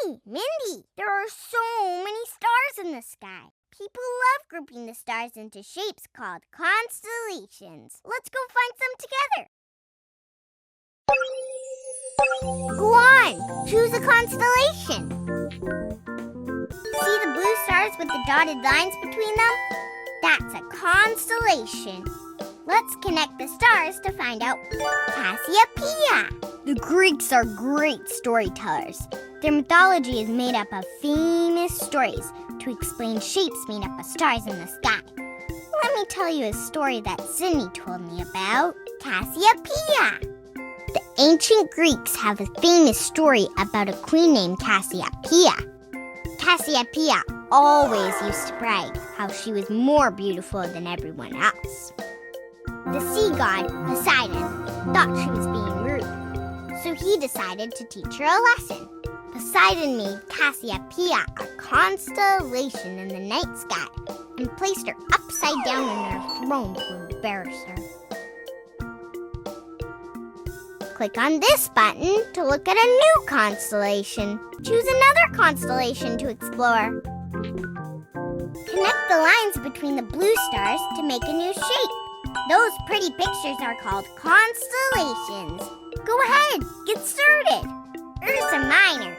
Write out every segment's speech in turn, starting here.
Hey, Mindy, there are so many stars in the sky. People love grouping the stars into shapes called constellations. Let's go find some together. Go on, choose a constellation. See the blue stars with the dotted lines between them? That's a constellation. Let's connect the stars to find out Cassiopeia. The Greeks are great storytellers. Their mythology is made up of famous stories to explain shapes made up of stars in the sky. Let me tell you a story that Sydney told me about Cassiopeia. The ancient Greeks have a famous story about a queen named Cassiopeia. Cassiopeia always used to brag how she was more beautiful than everyone else. The sea god, Poseidon, thought she was being rude, so he decided to teach her a lesson. Poseidon made Cassiopeia a constellation in the night sky and placed her upside down on her throne to embarrass her. Click on this button to look at a new constellation. Choose another constellation to explore. Connect the lines between the blue stars to make a new shape. Those pretty pictures are called constellations. Go ahead, get started. Ursa Minor.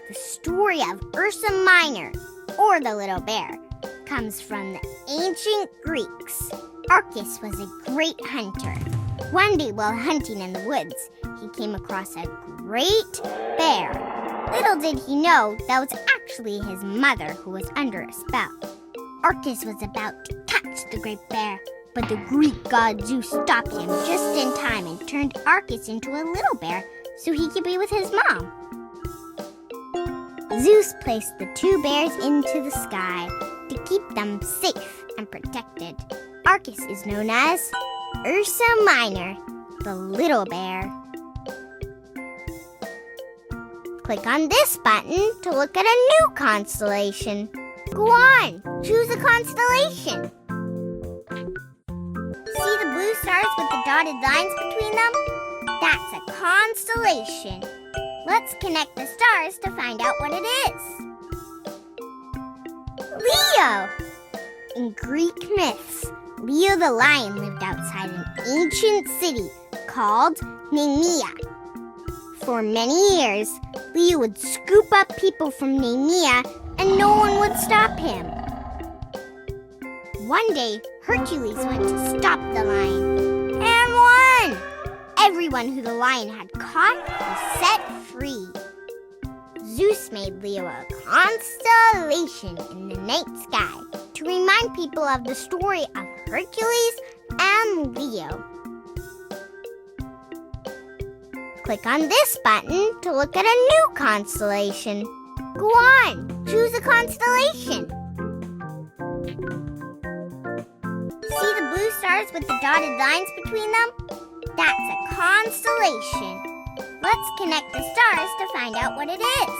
The story of Ursa Minor, or the little bear, comes from the ancient Greeks. Arcas was a great hunter. One day while hunting in the woods, he came across a great bear. Little did he know that was actually his mother who was under a spell. Arcas was about to catch the great bear, but the Greek god Zeus stopped him just in time and turned Arcas into a little bear so he could be with his mom. Zeus placed the two bears into the sky to keep them safe and protected. Arcas is known as Ursa Minor, the little bear. Click on this button to look at a new constellation. Go on, choose a constellation. See the blue stars with the dotted lines between them? That's a constellation. Let's connect the stars to find out what it is. Leo! In Greek myths, Leo the lion lived outside an ancient city called Nemea. For many years, Leo would scoop up people from Nemea and no one would stop him. One day, Hercules went to stop the lion and won! Everyone who the lion had caught was set free. Zeus made Leo a constellation in the night sky to remind people of the story of Hercules and Leo. Click on this button to look at a new constellation. Go on, choose a constellation. See the blue stars with the dotted lines between them? That's a constellation. Let's connect the stars to find out what it is.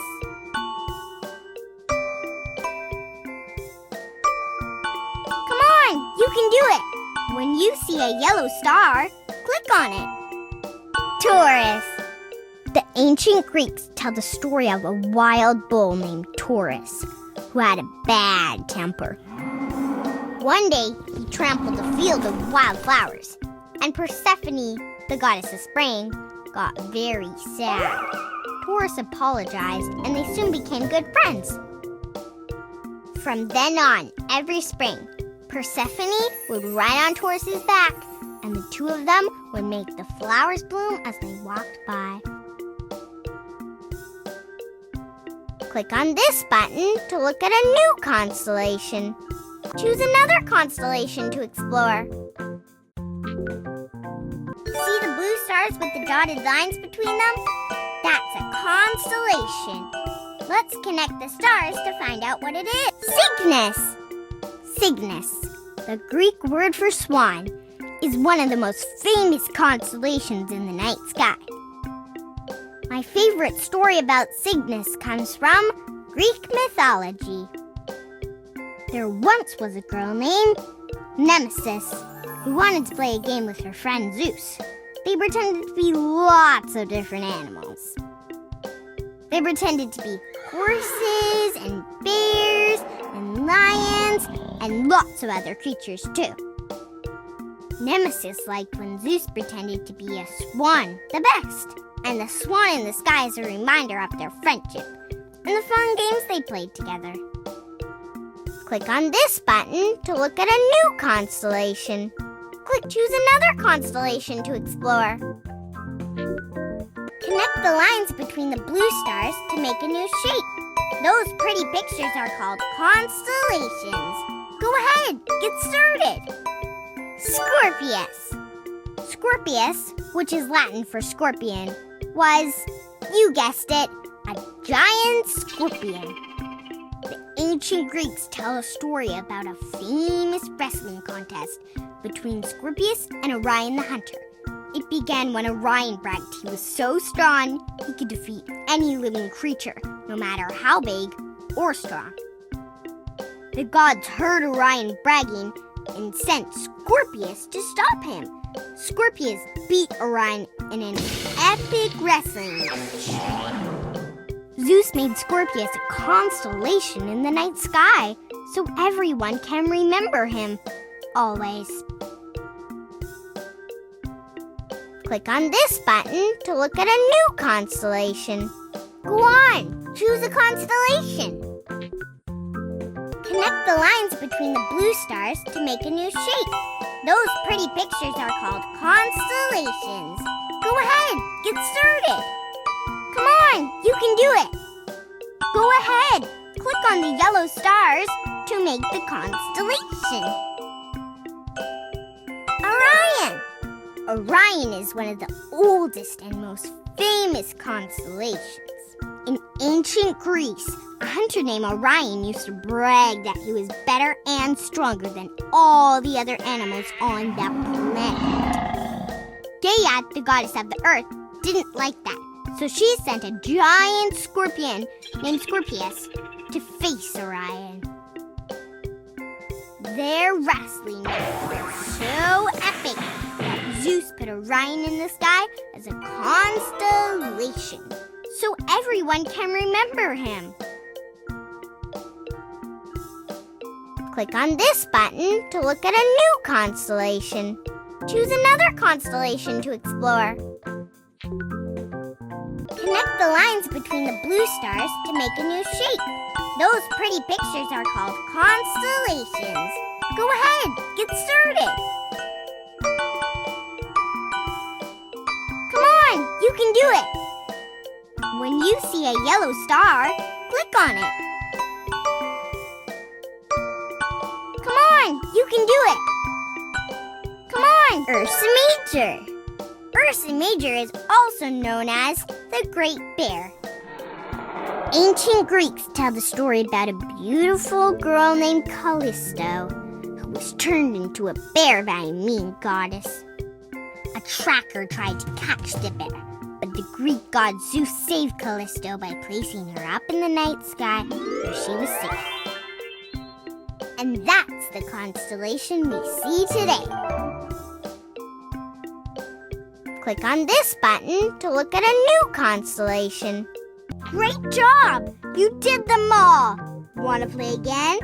Come on, you can do it. When you see a yellow star, click on it. Taurus. The ancient Greeks tell the story of a wild bull named Taurus who had a bad temper. One day, he trampled a field of wildflowers, and Persephone, the goddess of spring, got very sad. Taurus apologized, and they soon became good friends. From then on, every spring, Persephone would ride on Taurus's back, and the two of them would make the flowers bloom as they walked by. Click on this button to look at a new constellation. Choose another constellation to explore. See the blue stars with the dotted lines between them? That's a constellation. Let's connect the stars to find out what it is. Cygnus! Cygnus, the Greek word for swan, is one of the most famous constellations in the night sky. My favorite story about Cygnus comes from Greek mythology. There once was a girl named Nemesis who wanted to play a game with her friend Zeus. They pretended to be lots of different animals. They pretended to be horses and bears and lions and lots of other creatures too. Nemesis liked when Zeus pretended to be a swan the best, and the swan in the sky is a reminder of their friendship and the fun games they played together. Click on this button to look at a new constellation. Choose another constellation to explore. Connect the lines between the blue stars to make a new shape. Those pretty pictures are called constellations. Go ahead, get started. Scorpius. Scorpius, which is Latin for scorpion, was, you guessed it, a giant scorpion. The ancient Greeks tell a story about a famous wrestling contest between Scorpius and Orion the Hunter. It began when Orion bragged he was so strong he could defeat any living creature, no matter how big or strong. The gods heard Orion bragging and sent Scorpius to stop him. Scorpius beat Orion in an epic wrestling match. Zeus made Scorpius a constellation in the night sky so everyone can remember him. Always. Click on this button to look at a new constellation. Go on, choose a constellation. Connect the lines between the blue stars to make a new shape. Those pretty pictures are called constellations. Go ahead, get started. Come on, you can do it. Go ahead, click on the yellow stars to make the constellation. Orion! Orion is one of the oldest and most famous constellations. In ancient Greece, a hunter named Orion used to brag that he was better and stronger than all the other animals on that planet. Gaia, the goddess of the earth, didn't like that, so she sent a giant scorpion named Scorpius to face Orion. Their wrestling match was so epic that Zeus put Orion in the sky as a constellation, so everyone can remember him. Click on this button to look at a new constellation. Choose another constellation to explore. Connect the lines between the blue stars to make a new shape. Those pretty pictures are called constellations. Go ahead, get started. Come on, you can do it. When you see a yellow star, click on it. Come on, you can do it. Come on, Ursa Major. Ursa Major is also known as the Great Bear. Ancient Greeks tell the story about a beautiful girl named Callisto who was turned into a bear by a mean goddess. A tracker tried to catch the bear, but the Greek god Zeus saved Callisto by placing her up in the night sky where she was safe. And that's the constellation we see today. Click on this button to look at a new constellation. Great job! You did them all! Want to play again?